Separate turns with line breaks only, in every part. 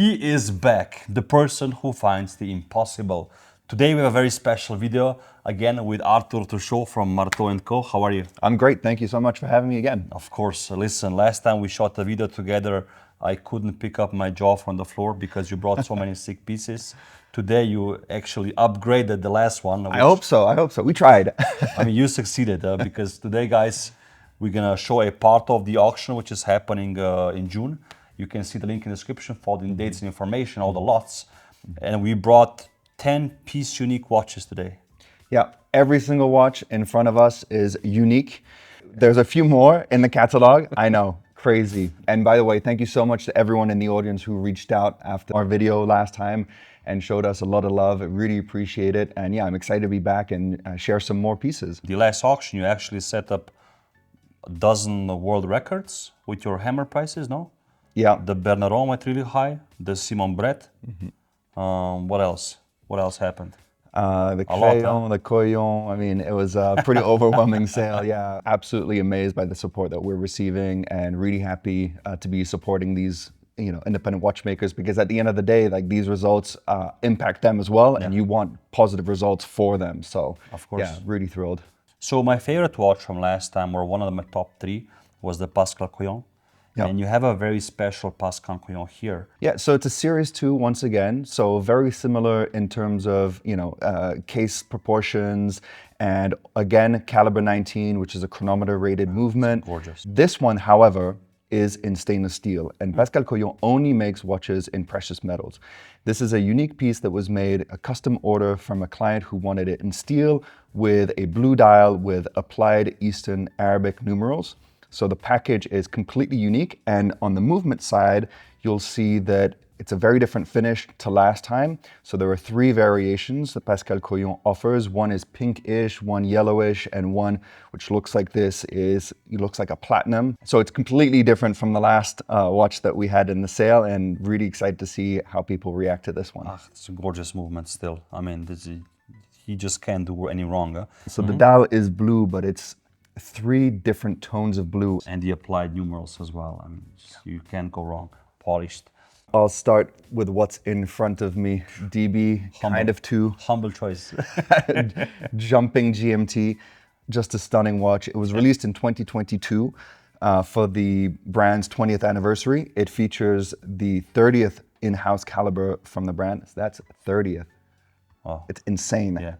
He is back, the person who finds the impossible. Today we have a very special video, again with Arthur Touchot from Marteau Co. How are you?
I'm great, thank you so much for having me again.
Of course, listen, last time we shot the video together, I couldn't pick up my jaw from the floor because you brought so many sick pieces. Today you actually upgraded the last one.
I hope so, we tried.
I mean, you succeeded because today, guys, we're gonna show a part of the auction which is happening in June. You can see the link in the description for the dates and information, all the lots. And we brought 10-piece unique watches today.
Yeah, every single watch in front of us is unique. There's a few more in the catalog. I know, crazy. And by the way, thank you so much to everyone in the audience who reached out after our video last time and showed us a lot of love. I really appreciate it. And yeah, I'm excited to be back and share some more pieces.
The last auction, you actually set up a dozen world records with your hammer prices, no?
Yeah.
The Berneron went really high, the Simon Brett. What else? What else happened?
The Crayon, the Coyon, I mean, it was a pretty overwhelming sale. Yeah, absolutely amazed by the support that we're receiving and really happy to be supporting these, independent watchmakers, because at the end of the day, like, these results impact them as well, and you want positive results for them. So,
of course,
yeah, really thrilled.
So my favorite watch from last time, or one of my top three, was the Pascal Coyon. Yep. And you have a very special Pascal Coyon here.
Yeah, so it's a Series 2 once again. So very similar in terms of, case proportions. And again, caliber 19, which is a chronometer rated movement.
Gorgeous.
This one, however, is in stainless steel. And Pascal Coyon only makes watches in precious metals. This is a unique piece that was made, a custom order from a client who wanted it in steel with a blue dial with applied Eastern Arabic numerals. So the package is completely unique, and on the movement side, you'll see that it's a very different finish to last time. So there are three variations that Pascal Coyon offers. One is pinkish, one yellowish, and one which looks like this looks like a platinum. So it's completely different from the last watch that we had in the sale, and really excited to see how people react to this one.
It's a gorgeous movement still. I mean, he just can't do any wrong. Huh?
So the dial is blue, but it's three different tones of blue.
And the applied numerals as well. I mean, you can't go wrong. Polished.
I'll start with what's in front of me. DB, kind of 2.
Humble choice.
Jumping GMT, just a stunning watch. It was released in 2022 for the brand's 20th anniversary. It features the 30th in-house caliber from the brand. So that's 30th. Oh. It's insane.
Yeah.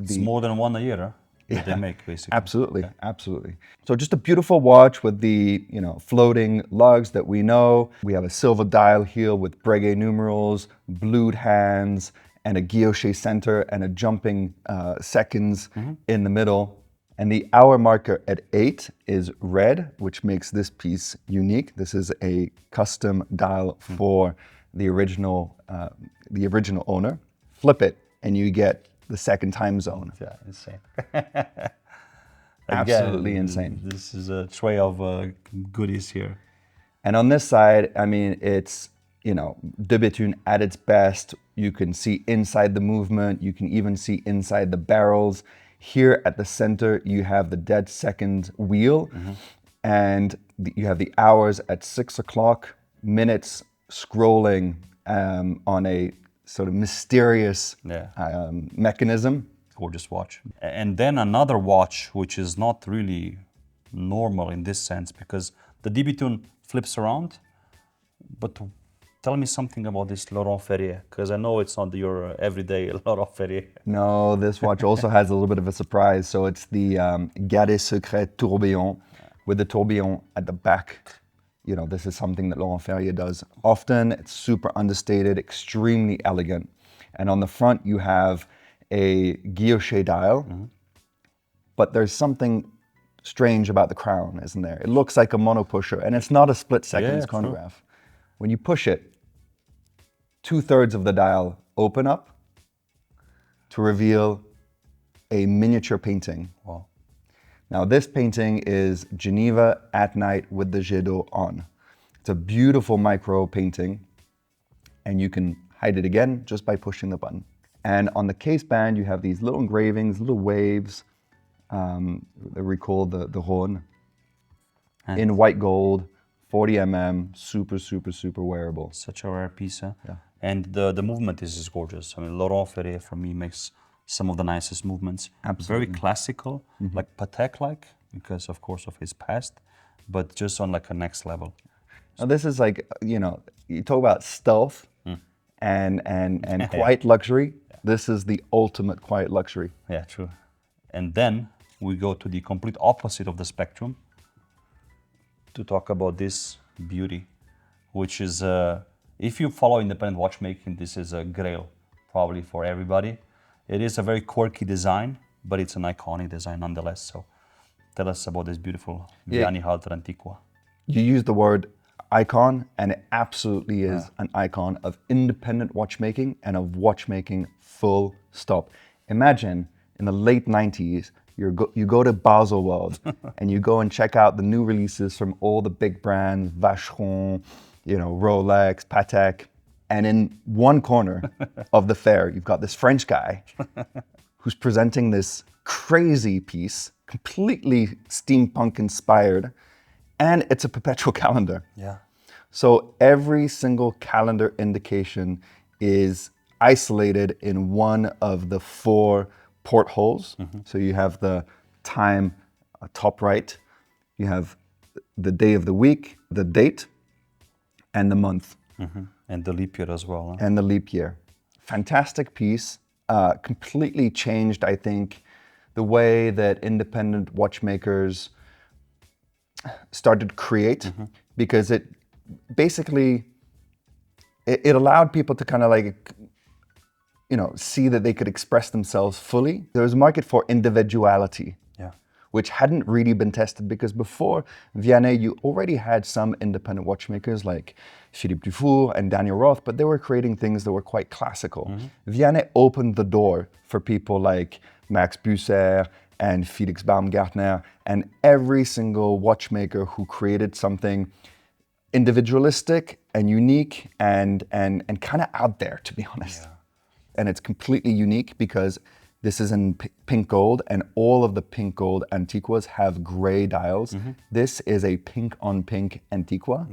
It's more than one a year, huh? That they make, basically.
Absolutely, absolutely. So just a beautiful watch with the floating lugs that we know. We have a silver dial heel with Breguet numerals, blued hands, and a guilloche center, and a jumping seconds in the middle. And the hour marker at 8 is red, which makes this piece unique. This is a custom dial for the original owner. Flip it, and you get the second time zone.
Yeah, insane.
Absolutely insane.
This is a tray of goodies here.
And on this side, I mean, it's, de Bethune at its best. You can see inside the movement. You can even see inside the barrels. Here at the center, you have the dead second wheel. And you have the hours at 6 o'clock, minutes scrolling on a sort of mysterious mechanism.
Gorgeous watch. And then another watch, which is not really normal in this sense, because the DB Bethune flips around. But tell me something about this Laurent Ferrier, because I know it's not your everyday Laurent Ferrier.
No, this watch also has a little bit of a surprise. So it's the Galet Secret tourbillon with the tourbillon at the back. This is something that Laurent Ferrier does often. It's super understated, extremely elegant. And on the front, you have a guilloche dial, but there's something strange about the crown, isn't there? It looks like a mono pusher, and it's not a split seconds chronograph. When you push it, 2/3 of the dial open up to reveal a miniature painting.
Wow.
Now this painting is Geneva at night with the jet d'eau on. It's a beautiful micro painting, and you can hide it again just by pushing the button. And on the case band, you have these little engravings, little waves that recall the horn in white gold 40 mm, super, super, super wearable.
Such a rare piece, huh?
Yeah.
And the movement is gorgeous. I mean, Laurent Ferrier for me makes some of the nicest movements.
Absolutely.
Very classical, like Patek-like, because of course of his past, but just on like a next level.
Now this is like, you know, you talk about stealth and quiet luxury. This is the ultimate quiet luxury.
Yeah, true. And then we go to the complete opposite of the spectrum to talk about this beauty, which is, if you follow independent watchmaking, this is a grail probably for everybody. It is a very quirky design, but it's an iconic design nonetheless. So tell us about this beautiful Vianney Halter Antiqua.
You use the word icon, and it absolutely is an icon of independent watchmaking and of watchmaking full stop. Imagine in the late 90s, you go to Baselworld and you go and check out the new releases from all the big brands, Vacheron, you know, Rolex, Patek, and in one corner of the fair, you've got this French guy who's presenting this crazy piece, completely steampunk inspired, and it's a perpetual calendar.
Yeah.
So every single calendar indication is isolated in one of the 4 portholes. So you have the time top right, you have the day of the week, the date, and the month.
And the leap year as well. Huh?
And the leap year. Fantastic piece, completely changed, I think, the way that independent watchmakers started to create, because it basically, it allowed people to kind of like, you know, see that they could express themselves fully. There was a market for individuality, which hadn't really been tested, because before Vianney, you already had some independent watchmakers like Philippe Dufour and Daniel Roth, but they were creating things that were quite classical. Vianney opened the door for people like Max Busser and Felix Baumgartner and every single watchmaker who created something individualistic and unique and kind of out there, to be honest. And it's completely unique because this is in pink gold, and all of the pink gold Antiquas have gray dials. This is a pink on pink Antiqua,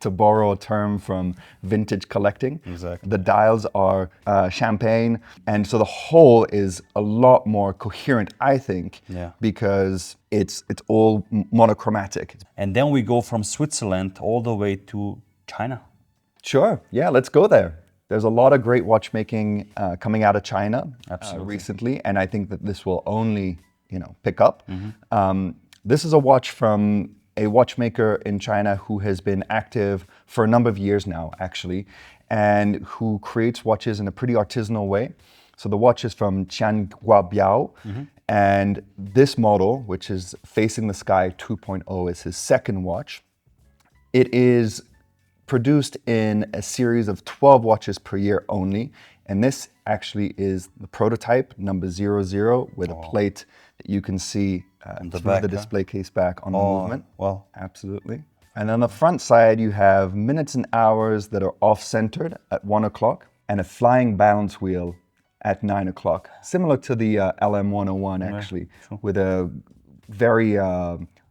to borrow a term from vintage collecting.
Exactly.
The dials are champagne, and so the whole is a lot more coherent, I think, because it's all monochromatic.
And then we go from Switzerland all the way to China.
Sure, yeah, let's go there. There's a lot of great watchmaking coming out of China recently, and I think that this will only, you know, pick up. This is a watch from a watchmaker in China who has been active for a number of years now, actually, and who creates watches in a pretty artisanal way. So the watch is from Qianguobiao, and this model, which is Facing the Sky 2.0, is his second watch. It is produced in a series of 12 watches per year only. And this actually is the prototype, number 00, with a plate that you can see through
back,
the display case back on the movement.
Well,
Absolutely. And on the front side, you have minutes and hours that are off-centered at 1 o'clock and a flying balance wheel at 9 o'clock, similar to the LM101 actually, with a very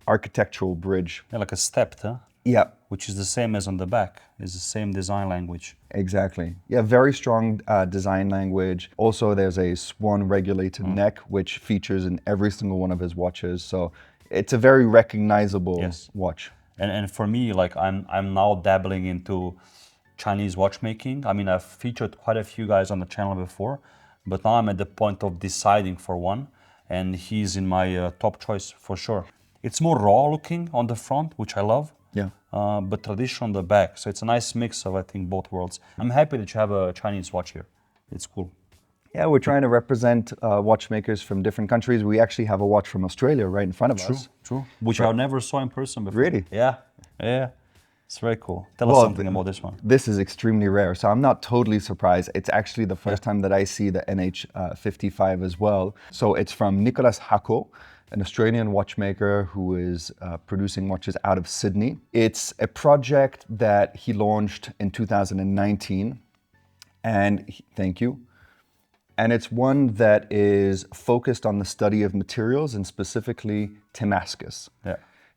architectural bridge.
yeah, like a stepped, huh?
Yeah.
Which is the same as on the back. It's the same design language.
Exactly. Yeah, very strong design language. Also, there's a swan regulated neck, which features in every single one of his watches. So it's a very recognizable watch.
And for me, like I'm now dabbling into Chinese watchmaking. I mean, I've featured quite a few guys on the channel before, but now I'm at the point of deciding for one, and he's in my top choice for sure. It's more raw looking on the front, which I love.
Yeah.
But traditional on the back. So it's a nice mix of, I think, both worlds. I'm happy that you have a Chinese watch here. It's cool.
Yeah, we're trying to represent watchmakers from different countries. We actually have a watch from Australia right in front of us.
True. Which I never saw in person before.
Really?
Yeah. It's very cool. Tell us something about this one.
This is extremely rare, so I'm not totally surprised. It's actually the first time that I see the NH55 as well. So it's from Nicolas Hacko, an Australian watchmaker who is producing watches out of Sydney. It's a project that he launched in 2019, and thank you. And it's one that is focused on the study of materials and specifically Damascus.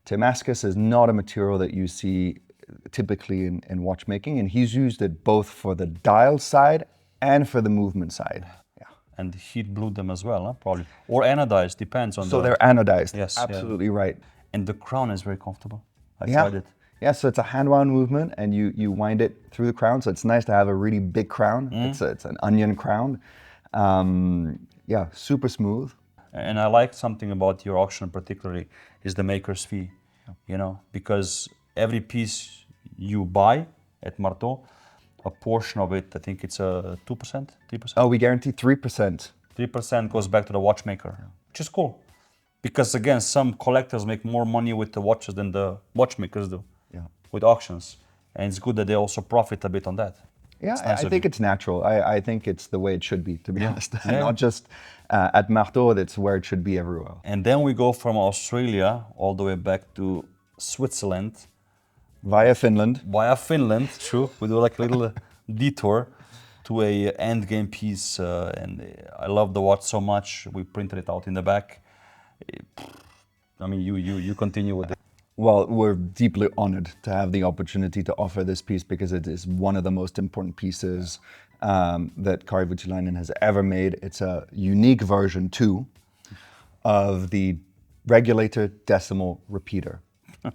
Damascus is not a material that you see typically in watchmaking, and he's used it both for the dial side and for the movement side. Yeah.
And heat blew them as well, huh? Probably. Or anodized, depends on
So they're anodized.
Yes,
absolutely right.
And the crown is very comfortable. I
Yeah.
tried it.
Yeah, so it's a hand-wound movement, and you wind it through the crown. So it's nice to have a really big crown. It's an onion crown. Yeah, super smooth.
And I like something about your auction particularly is the maker's fee, you know, because every piece you buy at Marteau, a portion of it, I think it's 2%, 3%.
Oh, we guarantee 3%.
3% goes back to the watchmaker, which is cool. Because again, some collectors make more money with the watches than the watchmakers do with auctions. And it's good that they also profit a bit on that.
Yeah,
nice
I think it's natural. I think it's the way it should be, to be honest. Not just at Marteau, that's where it should be everywhere.
And then we go from Australia all the way back to Switzerland.
Via Finland.
Via Finland, true. We do like a little detour to a endgame piece. And I love the watch so much. We printed it out in the back. I mean, you continue with it.
Well, we're deeply honored to have the opportunity to offer this piece because it is one of the most important pieces that Kari Voutilainen has ever made. It's a unique version too of the regulator decimal repeater.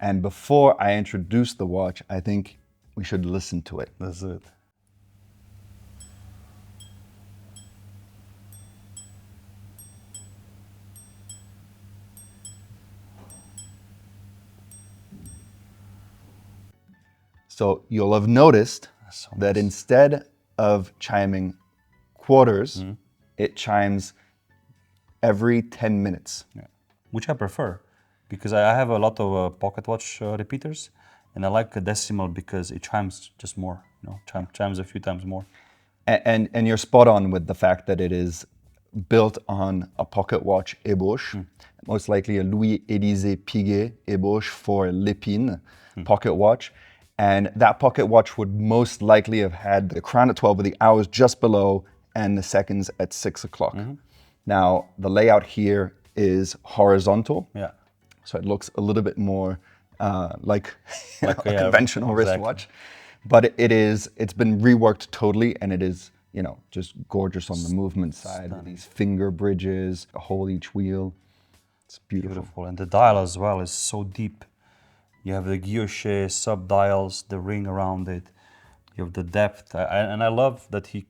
And before I introduce the watch, I think we should listen to it.
That's it.
So you'll have noticed that instead of chiming quarters, it chimes every 10 minutes.
Yeah. Which I prefer, because I have a lot of pocket watch repeaters, and I like a decimal because it chimes just more, you know, chimes a few times more.
And you're spot on with the fact that it is built on a pocket watch ébauche, most likely a Louis-Élisée Piguet ébauche for Lépine pocket watch. And that pocket watch would most likely have had the crown at 12 with the hours just below and the seconds at 6 o'clock. Now, the layout here is horizontal.
Yeah.
So it looks a little bit more like a conventional
exactly.
wristwatch. But it's been reworked totally, and it is, you know, just gorgeous on the movement side. With these finger bridges, a hole each wheel. It's beautiful.
And the dial as well is so deep. You have the guilloche, sub-dials, the ring around it. You have the depth. And I love that he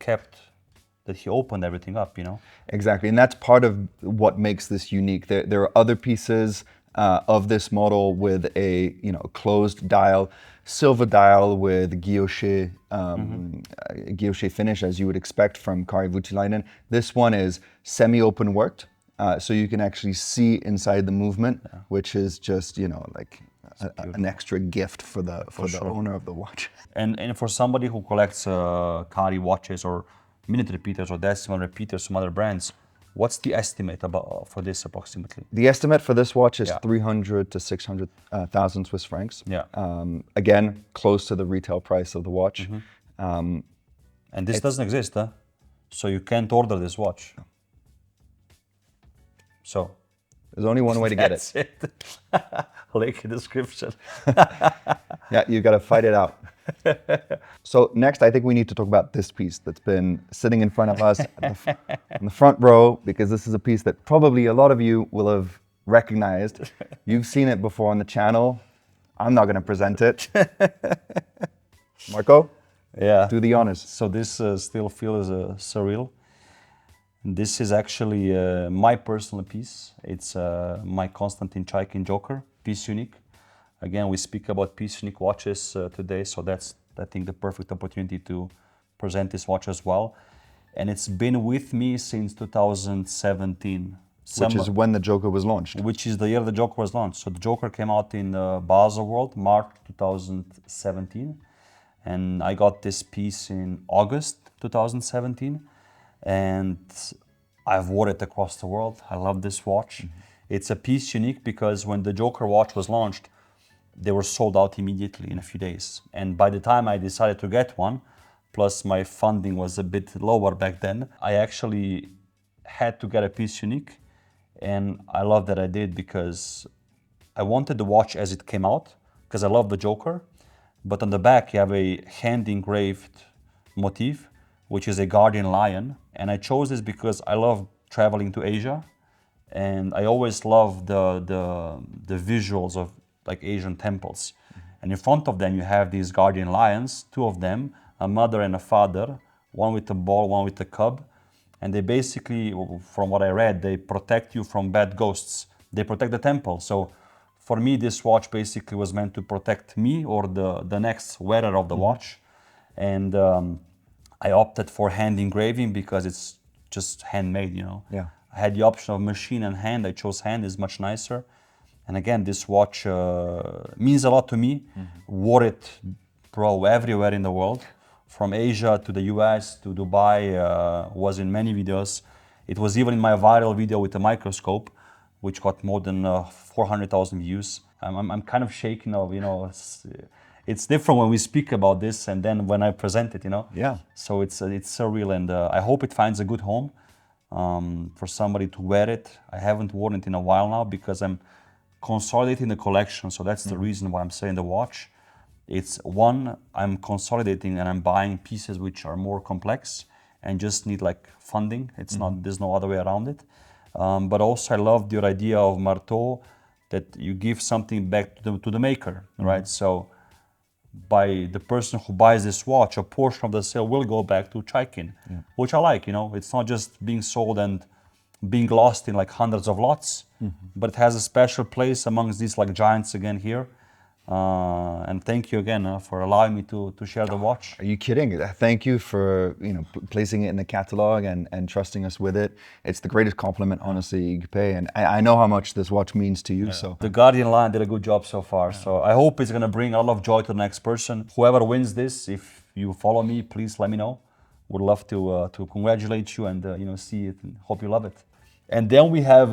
opened everything up, you know?
Exactly, and that's part of what makes this unique. There are other pieces of this model with a closed dial, silver dial with guilloche, guilloche finish, as you would expect from Kari Voutilainen. This one is semi-open worked, so you can actually see inside the movement, which is just, you know, like an extra gift for the owner of the watch.
And for somebody who collects Kari watches or minute repeaters or decimal repeaters from other brands, what's the estimate for this approximately?
The estimate for this watch is 300 to 600,000 Swiss francs.
Yeah.
Again, close to the retail price of the watch.
And this doesn't exist, huh? So you can't order this watch. So
there's only one way to get it.
That's it. Link in description.
Yeah, you got to fight it out. So next, I think we need to talk about this piece that's been sitting in front of us in the front row, because this is a piece that probably a lot of you will have recognized. You've seen it before on the channel. I'm not going to present it. Marco, do the honors.
So this still feels surreal. This is actually my personal piece. It's my Konstantin Chaykin Joker, piece unique. Again, we speak about piece unique watches today, so that's, I think, the perfect opportunity to present this watch as well. And it's been with me since 2017.
Which is when the Joker was launched.
Which is the year the Joker was launched. So the Joker came out in Basel World, March 2017. And I got this piece in August 2017. And I've worn it across the world. I love this watch. It's a piece unique because when the Joker watch was launched, they were sold out immediately in a few days. And by the time I decided to get one, plus my funding was a bit lower back then, I actually had to get a piece unique. And I love that I did, because I wanted the watch as it came out because I love the Joker, but on the back you have a hand engraved motif, which is a guardian lion. And I chose this because I love traveling to Asia, and I always love the visuals of like Asian temples. And in front of them you have these guardian lions, two of them, a mother and a father, one with a ball, one with a cub. And they basically, from what I read, they protect you from bad ghosts. They protect the temple. So for me, this watch basically was meant to protect me or the next wearer of the watch. And I opted for hand engraving because it's just handmade, you know.
Yeah.
I had the option of machine and hand. I chose hand, is much nicer. And again, this watch means a lot to me. Wore it, bro, everywhere in the world. From Asia to the US to Dubai, was in many videos. It was even in my viral video with the microscope, which got more than 400,000 views. I'm kind of shaking of, you know, it's different when we speak about this and then when I present it, you know.
Yeah.
So it's surreal, and I hope it finds a good home for somebody to wear it. I haven't worn it in a while now because I'm consolidating the collection, so that's the reason why I'm selling the watch. It's one, I'm consolidating and I'm buying pieces which are more complex and just need like funding. It's not, there's no other way around it. But also I love your idea of Marteau, that you give something back to the maker, right? So by the person who buys this watch, a portion of the sale will go back to Chaykin, which I like, you know. It's not just being sold and being lost in like hundreds of lots, but it has a special place amongst these like giants again here. And thank you again for allowing me to share the watch.
Are you kidding? Thank you for placing it in the catalog and trusting us with it. It's the greatest compliment, honestly, you could pay. And I know how much this watch means to you. So
the Guardian line did a good job so far. So I hope it's gonna bring a lot of joy to the next person. Whoever wins this, if you follow me, please let me know. Would love to congratulate you and see it, and hope you love it. And then we have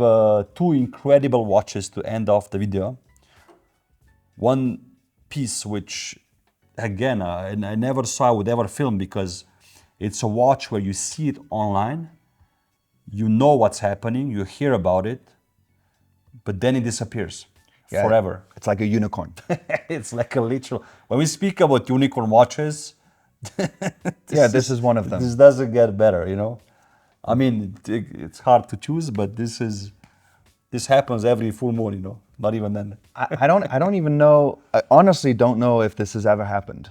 two incredible watches to end off the video. One piece which, again, I never saw I would ever film, because it's a watch where you see it online, you know what's happening, you hear about it, but then it disappears forever.
It's like a unicorn.
It's like a literal, when we speak about unicorn watches,
this is one of them.
This doesn't get better, you know? I mean, it's hard to choose, but this happens every full moon, you know? Not even then.
I don't even know. I honestly don't know if this has ever happened,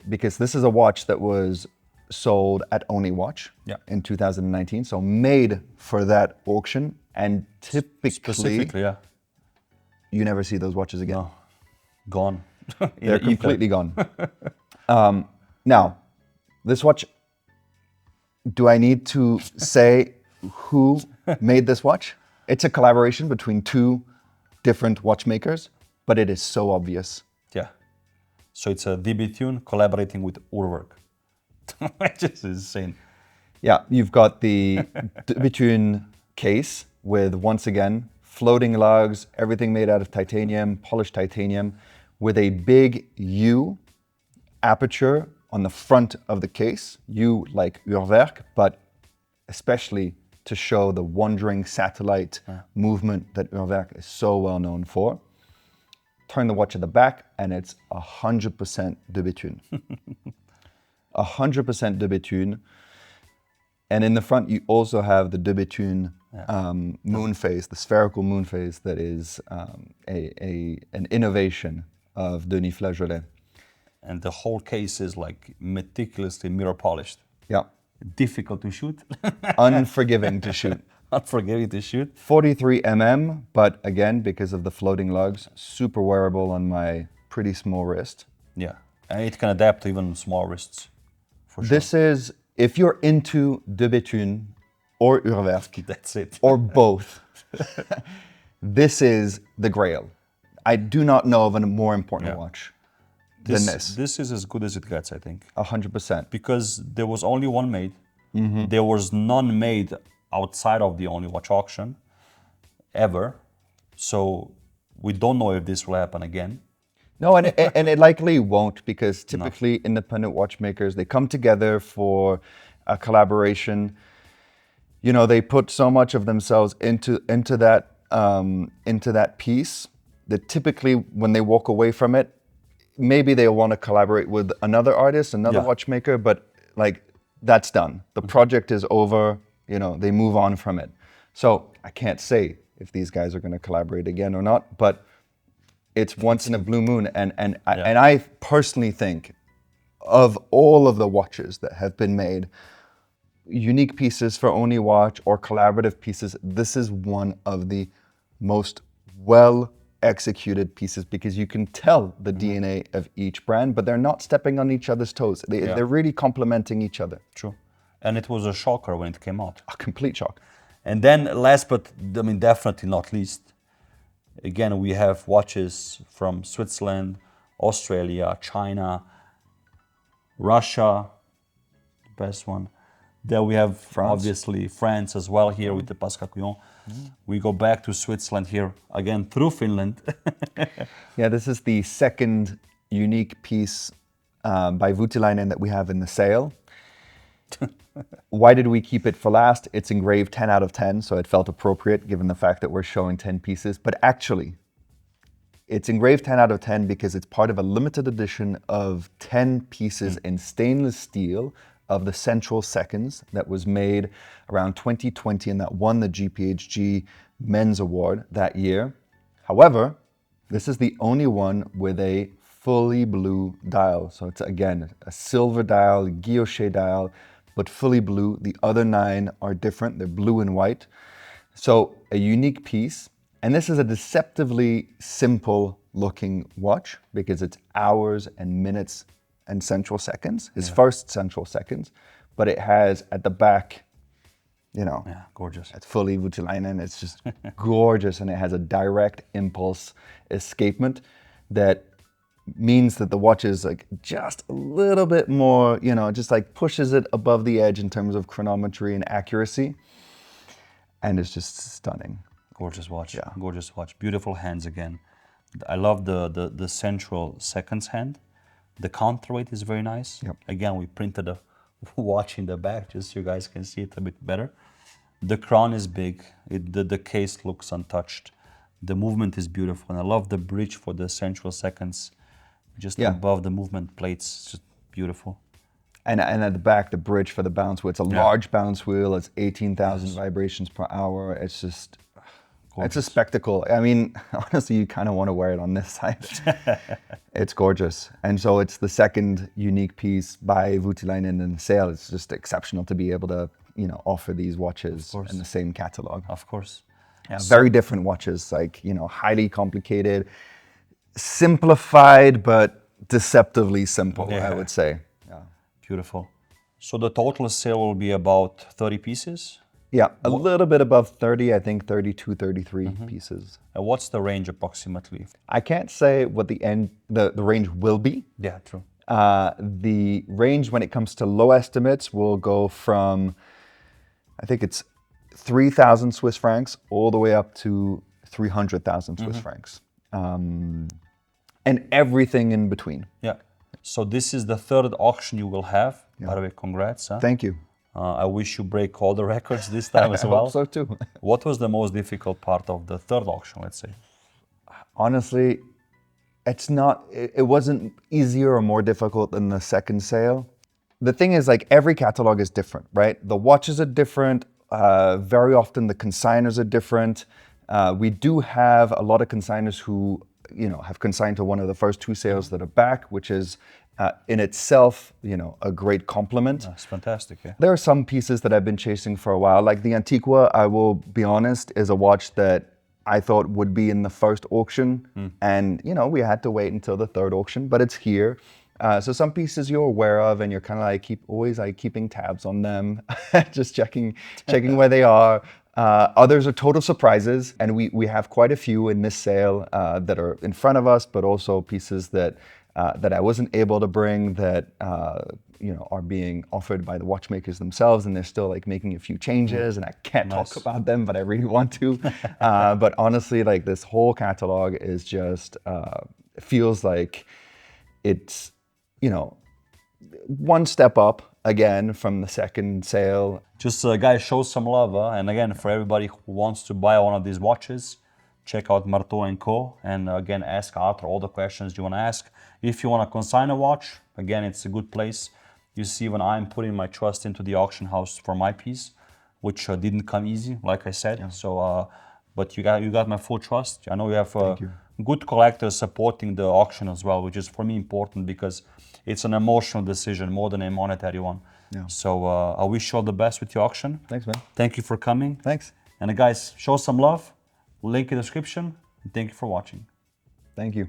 because this is a watch that was sold at Only Watch in 2019, so made for that auction, and typically, you never see those watches again.
No, gone.
They're completely gone. Now, this watch, do I need to say who made this watch? It's a collaboration between two different watchmakers, but it is so obvious.
Yeah. So it's a Bethune collaborating with URWERK. Which is insane.
Yeah, you've got the Bethune case with, once again, floating lugs, everything made out of titanium, polished titanium, with a big U aperture on the front of the case. U like URWERK, but especially to show the wandering satellite movement that URWERK is so well known for. Turn the watch at the back and it's 100% de Bethune. 100% de Bethune. And in the front you also have the de Bethune moon phase, the spherical moon phase that is an innovation of Denis Flageolet.
And the whole case is like meticulously mirror polished.
Yeah.
Difficult to shoot.
Unforgiving to shoot.
Unforgiving to shoot.
43 mm, but again, because of the floating lugs, super wearable on my pretty small wrist.
Yeah, and it can adapt to even small wrists, for sure.
This is, if you're into de Bethune or URWERK,
that's it.
or both, this is the grail. I do not know of a more important watch than this.
This is as good as it gets, I think.
100%.
Because there was only one made. There was none made outside of the Only Watch auction, ever. So we don't know if this will happen again.
No, and it likely won't, because typically independent watchmakers, they come together for a collaboration. You know, they put so much of themselves into that into that piece, that typically when they walk away from it, maybe they want to collaborate with another artist, another watchmaker, but like that's done. The project is over, you know, they move on from it. So I can't say if these guys are going to collaborate again or not, but it's once in a blue moon. And I personally think of all of the watches that have been made, unique pieces for only watch or collaborative pieces, this is one of the most well executed pieces because you can tell the DNA of each brand, but they're not stepping on each other's toes. They're really complementing each other.
True. And it was a shocker when it came out.
A complete shock.
And then last but I mean definitely not least, again we have watches from Switzerland, Australia, China, Russia, the best one. Then we have obviously France as well here with the Pascal Coyon. We go back to Switzerland here again through Finland.
Yeah, this is the second unique piece by Voutilainen that we have in the sale. Why did we keep it for last? It's engraved 10 out of 10, so it felt appropriate given the fact that we're showing 10 pieces. But actually, it's engraved 10 out of 10 because it's part of a limited edition of 10 pieces in stainless steel of the Central Seconds that was made around 2020 and that won the GPHG Men's Award that year. However, this is the only one with a fully blue dial. So it's again a silver dial, guilloche dial, but fully blue. The other 9 are different, they're blue and white. So a unique piece. And this is a deceptively simple looking watch because it's hours and minutes and central seconds, his first central seconds, but it has at the back, you know,
gorgeous.
It's fully Voutilainen. It's just gorgeous, and it has a direct impulse escapement that means that the watch is like just a little bit more, you know, just like pushes it above the edge in terms of chronometry and accuracy, and it's just stunning.
Gorgeous watch. Yeah, gorgeous watch. Beautiful hands again. I love the central seconds hand. The counterweight is very nice.
Yep.
Again, we printed a watch in the back just so you guys can see it a bit better. The crown is big. The case looks untouched. The movement is beautiful. And I love the bridge for the central seconds just above the movement plates. It's just beautiful.
And at the back, the bridge for the bounce wheel. It's a large bounce wheel. It's 18,000 vibrations per hour. It's just... gorgeous. It's a spectacle. I mean, honestly, you kind of want to wear it on this side. It's gorgeous. And so it's the second unique piece by Voutilainen in the sale. It's just exceptional to be able to, you know, offer these watches in the same catalog.
Of course.
Yeah, very different watches, like, you know, highly complicated, simplified, but deceptively simple, I would say. Yeah.
Beautiful. So the total sale will be about 30 pieces?
Yeah, a little bit above 30, I think 32, 33 pieces.
And what's the range approximately?
I can't say what the range will be.
Yeah, true.
The range when it comes to low estimates will go from, I think it's 3,000 Swiss francs all the way up to 300,000 Swiss francs. And everything in between.
Yeah. So this is the third auction you will have. By the way, congrats. Huh?
Thank you.
I wish you break all the records this time as well.
I hope so too.
What was the most difficult part of the third auction, let's say?
Honestly, it wasn't easier or more difficult than the second sale. The thing is, like, every catalog is different, right? The watches are different. Very often the consigners are different. We do have a lot of consigners who, you know, have consigned to one of the first 2 sales that are back, which is in itself, you know, a great compliment.
That's fantastic. Yeah.
There are some pieces that I've been chasing for a while, like the Antiqua, I will be honest, is a watch that I thought would be in the first auction. And, you know, we had to wait until the third auction, but it's here. So some pieces you're aware of and you're kind of like always keeping tabs on them, just checking where they are. Others are total surprises, and we have quite a few in this sale that are in front of us, but also pieces that I wasn't able to bring that you know, are being offered by the watchmakers themselves, and they're still like making a few changes, and I can't talk about them, but I really want to. But honestly, like, this whole catalog is just feels like it's, you know, one step up again from the second sale.
Just guys, show some love, and again, for everybody who wants to buy one of these watches, check out Marteau Co. And again, ask Arthur all the questions you want to ask. If you want to consign a watch, again, it's a good place. You see, when I'm putting my trust into the auction house for my piece, which didn't come easy, like I said. Yeah. So, but you got my full trust. I know you have good collectors supporting the auction as well, which is for me important because it's an emotional decision more than a monetary one. Yeah. So I wish you all the best with your auction.
Thanks, man.
Thank you for coming.
Thanks.
And guys, show some love. Link in the description. And thank you for watching.
Thank you.